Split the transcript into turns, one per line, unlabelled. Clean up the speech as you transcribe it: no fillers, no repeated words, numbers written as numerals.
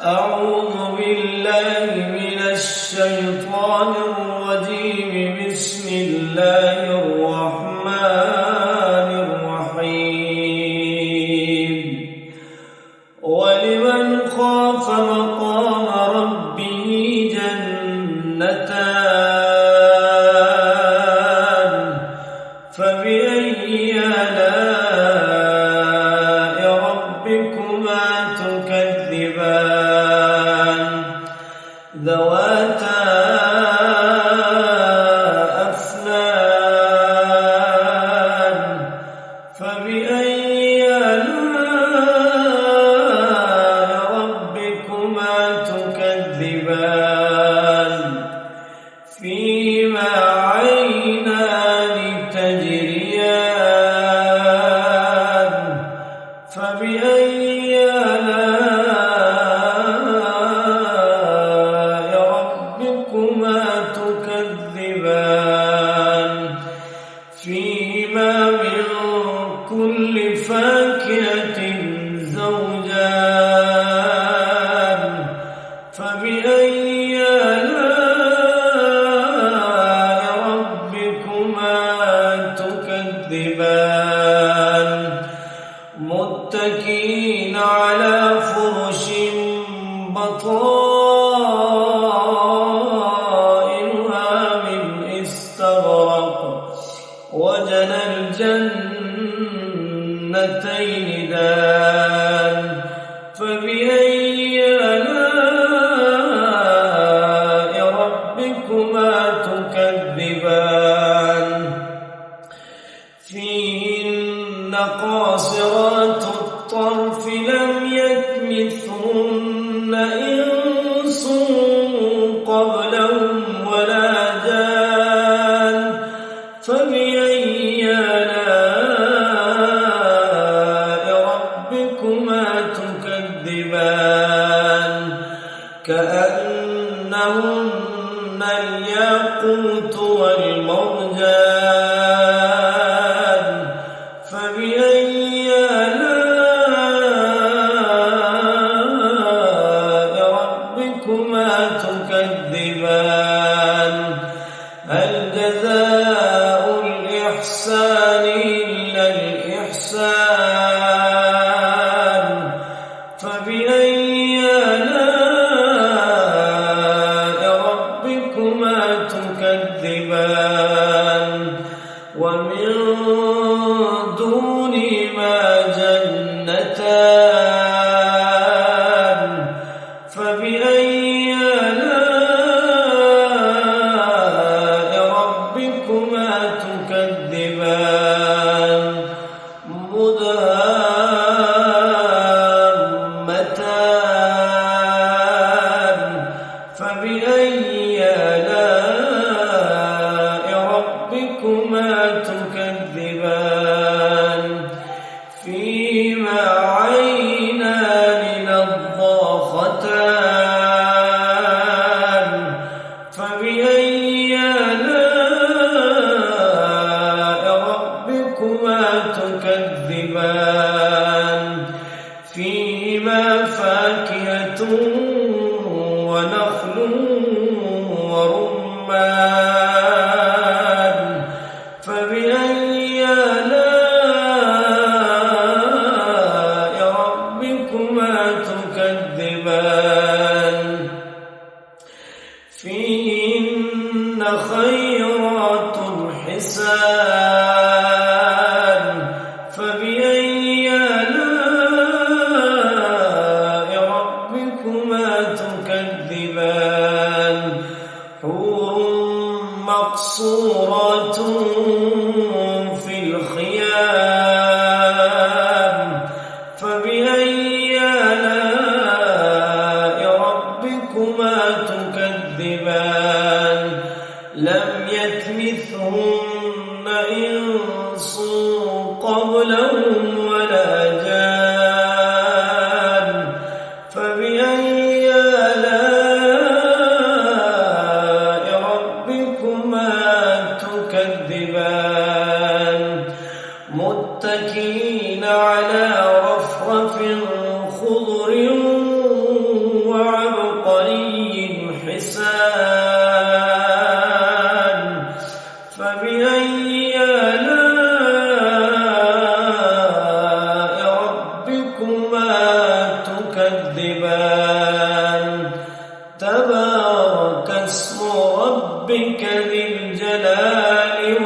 أعوذ بالله من الشيطان الرجيم. بسم الله الرحمن الرحيم. ولمن خاف مقام ربه جنتان فبأي آلاء ربكما تكذبان ذواتا أفنان فبأي آلاء ربكما تكذبان فيما عينان تجريان فبأي آلاء ربكما تكذبان فيما من كل فاكهة زوجان فبأي آلاء ربكما تكذبان متكئين على فرش بطائنها من استبرق وجنى الجنتين دان فبأي آلاء ربكما تكذبان فيهن قاصرات الطرف لم يطمثهن إنس قبلهم ولا جان فبأي آلاء ربكما تكذبان كأنهن الياقوت والمرجان فبأي آلاء ربكما تكذبان هل جزاء الإحسان إلا الإحسان فبأي آلاء ربكما تكذبان ومن دونهما جنتان فبأي آلاء ربكما تكذبان مدهامتان فبأي آلاء ربكما تكذبان فيما عينان نضاختان فبأي آلاء ربكما تكذبان فيهما فاكهة ونخل ورمان فبأي آلاء ربكما تكذبان فيهن خيرات حسان فبأي آلاء ربكما تكذبان حور مقصورات في الخيام فبأي آلاء ربكما تكذبان لم يطمثهن إنس قبلهم ولا جان فبأي آلاء ربكما تكذبان متكئين على رفرف خضر ربك ذي الجلال